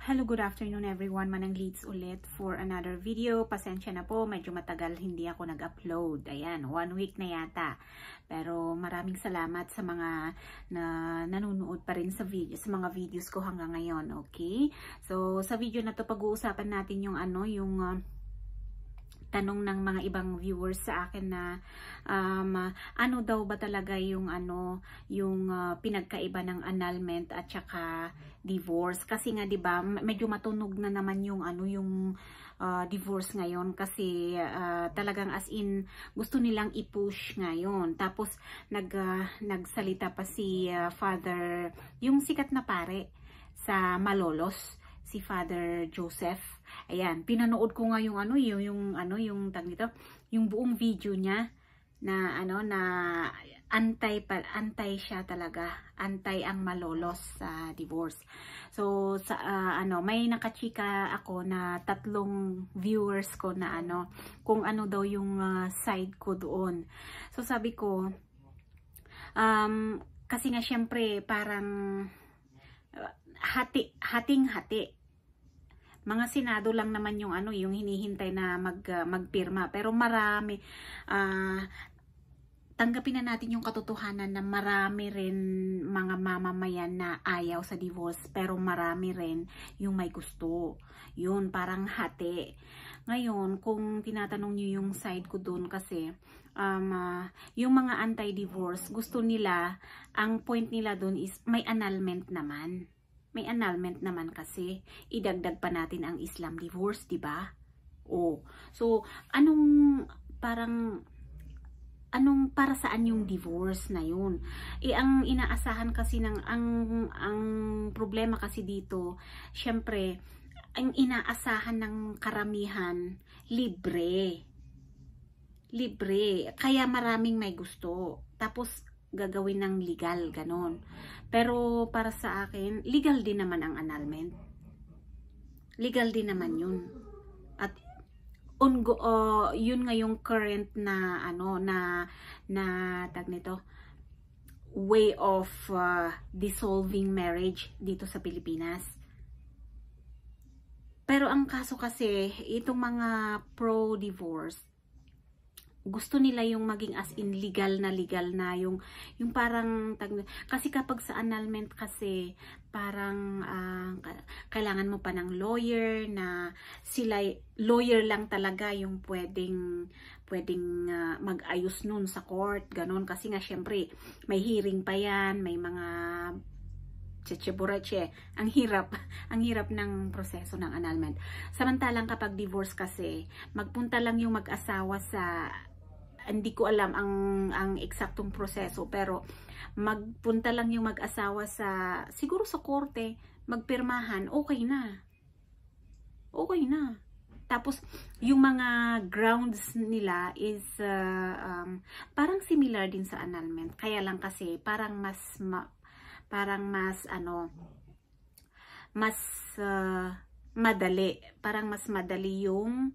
Hello, good afternoon everyone. Manang Leads ulit for another video. Pasensya na po, medyo matagal hindi ako nag-upload. Ayan, 1 week na yata. Pero maraming salamat sa mga nanonood pa rin sa video, sa mga videos ko hanggang ngayon, okay? So, sa video na to pag-uusapan natin yung tanong ng mga ibang viewers sa akin na ano daw ba talaga yung pinagkaiba ng annulment at saka divorce, kasi nga 'di ba medyo matunog na naman yung divorce ngayon kasi talagang as in gusto nilang i-push ngayon. Tapos nagsalita pa si Father, yung sikat na pare sa Malolos, si Father Joseph. Ayan, pinanood ko nga yung tag nito, yung buong video niya na antay siya talaga, antay ang Malolos sa divorce. So sa may nakachika ako na 3 viewers ko na kung ano daw yung side ko doon. So sabi ko kasi nga syempre parang hating-hati. Mga senado lang naman yung yung hinihintay na magpirma, pero marami tanggapin na natin yung katotohanan na marami rin mga mamamayan na ayaw sa divorce, pero marami rin yung may gusto. Yun, parang hati. Ngayon, kung tinatanong niyo yung side ko doon, kasi yung mga anti-divorce, gusto nila, ang point nila doon is may annulment naman. May annulment naman kasi. Idagdag pa natin ang Islam divorce, di ba? Oh. So, para saan yung divorce na yun? Ang inaasahan kasi ang problema kasi dito, syempre, ang inaasahan ng karamihan, libre. Libre. Kaya maraming may gusto. Tapos, gagawin ng legal, ganon. Pero para sa akin, legal din naman ang annulment. Legal din naman yun. At yun nga yung current na tag nito, way of dissolving marriage dito sa Pilipinas. Pero ang kaso kasi, itong mga pro-divorce, gusto nila yung maging as in legal na yung parang kasi kapag sa annulment kasi parang kailangan mo pa ng lawyer, na sila lawyer lang talaga yung pwedeng mag-ayos nun sa court, ganon. Kasi nga syempre may hearing pa yan, may mga ang hirap ng proseso ng annulment. Samantalang kapag divorce kasi, magpunta lang yung mag-asawa sa, hindi ko alam ang eksaktong proseso, pero magpunta lang yung mag-asawa siguro sa korte, magpirmahan, okay na. Okay na. Tapos yung mga grounds nila is parang similar din sa annulment. Kaya lang kasi parang mas madali. Parang mas madali yung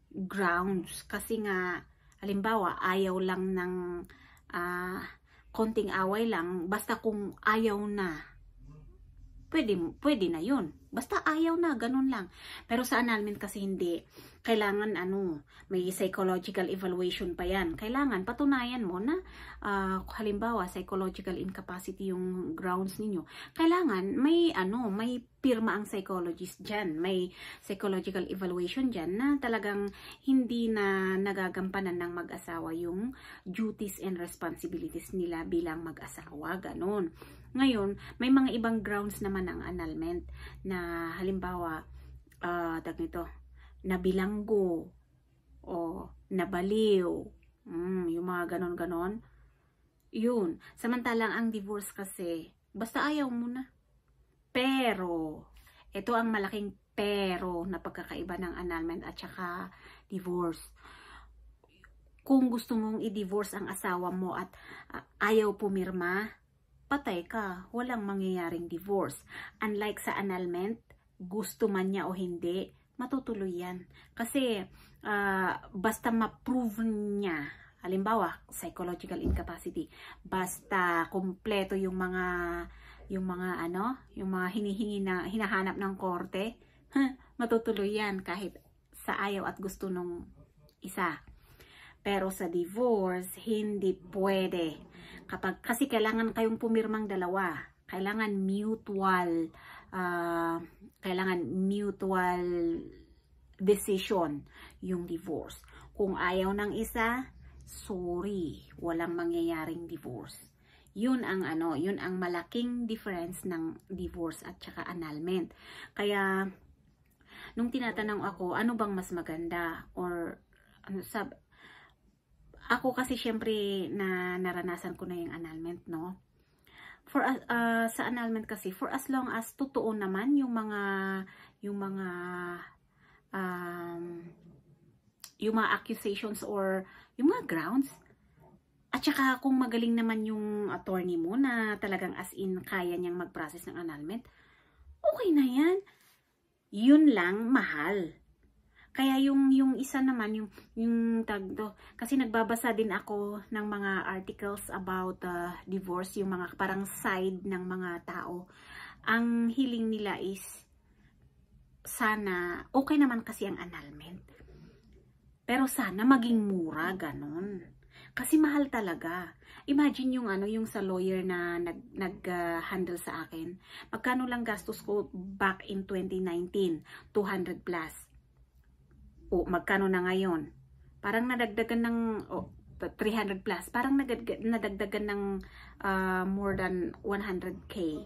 grounds. Kasi nga, halimbawa, ayaw lang ng konting away lang. Basta kung ayaw na, pwede na yun. Basta ayaw na, ganun lang. Pero sa annulment kasi hindi. Kailangan may psychological evaluation pa yan. Kailangan patunayan mo na halimbawa psychological incapacity yung grounds ninyo. Kailangan may pirma ang psychologist dyan. May psychological evaluation dyan na talagang hindi na nagagampanan ng mag-asawa yung duties and responsibilities nila bilang mag-asawa. Ganun. Ngayon, may mga ibang grounds naman ang annulment na halimbawa, nabilanggo o nabaliw, yung mga ganon-ganon. Yun. Samantalang ang divorce kasi, basta ayaw mo na. Pero, ito ang malaking pero na pagkakaiba ng annulment at saka divorce. Kung gusto mong i-divorce ang asawa mo at ayaw pumirma, patay ka, walang mangyayaring divorce. Unlike sa annulment, gusto man niya o hindi, matutuloy yan. Kasi basta ma-prove niya, halimbawa, psychological incapacity, basta kompleto yung mga yung mga yung mga hinihingi na hinahanap ng korte, matutuloy yan kahit sa ayaw at gusto nung isa. Pero sa divorce, hindi pwede. Kasi kailangan kayong pumirmang dalawa. Kailangan mutual decision yung divorce. Kung ayaw ng isa, sorry, walang mangyayaring divorce. Yun ang malaking difference ng divorce at saka annulment. Kaya nung tinatanong ako, ano bang mas maganda, or ako kasi syempre naranasan ko na yung annulment, no? Sa annulment kasi, for as long as totoo naman yung mga accusations or yung mga grounds, at saka kung magaling naman yung attorney mo na talagang as in kaya niyang mag-process ng annulment, okay na yan. Yun lang mahal. Kaya yung isa naman, yung tagdo, kasi nagbabasa din ako ng mga articles about divorce, yung mga parang side ng mga tao. Ang hiling nila is, sana, okay naman kasi ang annulment. Pero sana maging mura, ganon. Kasi mahal talaga. Imagine yung sa lawyer na nag-handle sa akin. Magkano lang gastos ko back in 2019? 200 plus. O, magkano na ngayon? Parang nadagdagan ng 300 plus. Parang nadagdagan ng more than 100k.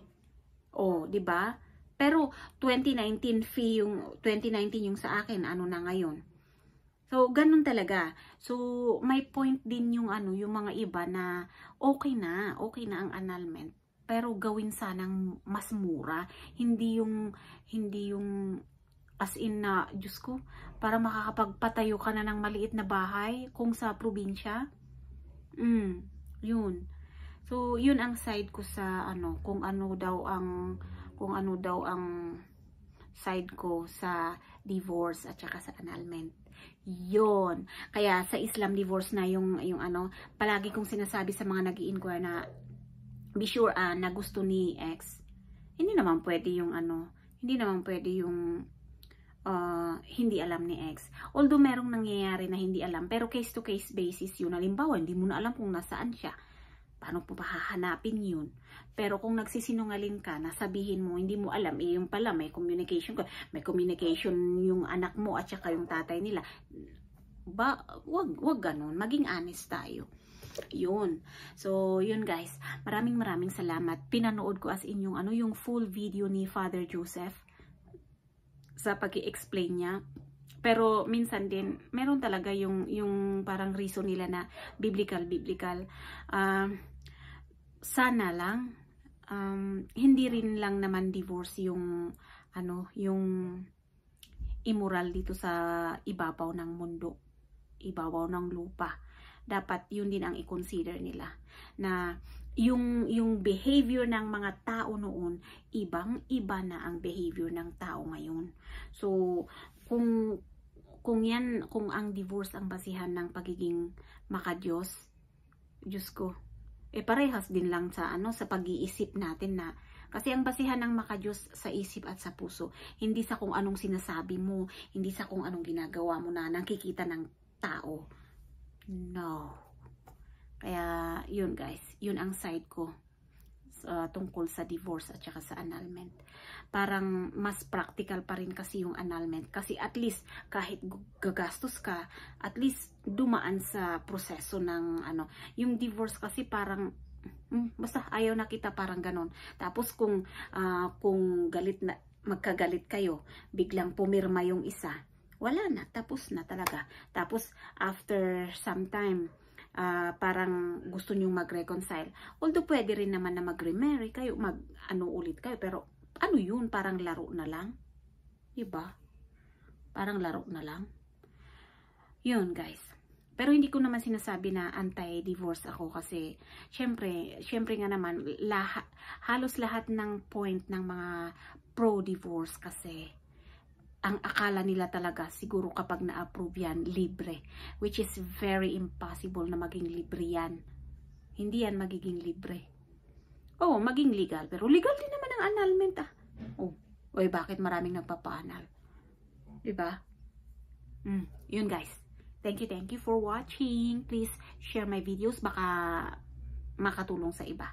O, di ba? Pero 2019 fee yung 2019 yung sa akin, ano na ngayon? So, ganun talaga. So, may point din yung mga iba na okay na ang annulment. Pero gawin sanang mas mura. Hindi yung as in na, Diyos ko, para makakapagpatayo ka na ng maliit na bahay kung sa probinsya. Yun. So, yun ang side ko sa kung ano daw ang side ko sa divorce at saka sa annulment. Yun. Kaya sa Islam divorce na yung palagi kong sinasabi sa mga nag-i-inquire na be sure na gusto ni ex. Hindi naman pwede yung hindi alam ni ex. Although merong nangyayari na hindi alam, pero case to case basis yun. Halimbawa, hindi mo na alam kung nasaan siya. Paano po hahanapin yun? Pero kung nagsisinungaling ka, nasabihin mo, hindi mo alam, yung pala, may communication yung anak mo at saka yung tatay nila. Wag ganun. Maging honest tayo. Yun. So, yun guys. Maraming salamat. Pinanood ko as in yung full video ni Father Joseph sa pag-i-explain niya. Pero minsan din, meron talaga yung parang reason nila na biblical. Sana lang, hindi rin lang naman divorce yung immoral dito sa ibabaw ng mundo, ibabaw ng lupa. Dapat yun din ang i-consider nila. Na yung behavior ng mga tao noon, ibang-iba na ang behavior ng tao ngayon. So, kung ang divorce ang basihan ng pagiging makadiyos, Diyos ko, parehas din lang sa pag-iisip natin na, kasi ang basihan ng makadiyos sa isip at sa puso, hindi sa kung anong sinasabi mo, hindi sa kung anong ginagawa mo na nakikita ng tao. No. Kaya, yun guys, yun ang side ko tungkol sa divorce at saka sa annulment. Parang mas practical pa rin kasi yung annulment. Kasi at least, kahit gagastos ka, at least dumaan sa proseso ng yung divorce kasi parang, basta ayaw na kita, parang ganon. Tapos kung magkagalit kayo, biglang pumirma yung isa, wala na, tapos na talaga. Tapos after some time, parang gusto nyong mag-reconcile. Although pwede rin naman na mag-remarry kayo, ulit kayo, pero yun, parang laro na lang. Diba? Parang laro na lang. Yun guys. Pero hindi ko naman sinasabi na anti-divorce ako kasi syempre nga naman halos lahat ng point ng mga pro-divorce kasi ang akala nila talaga siguro kapag na-approve yan, libre. Which is very impossible na maging libre yan. Hindi yan magiging libre. Oo, maging legal. Pero legal din naman ang annulment ah. Oh, oy, bakit maraming nagpapa-annul? Diba? Yun guys. Thank you for watching. Please share my videos. Baka makatulong sa iba.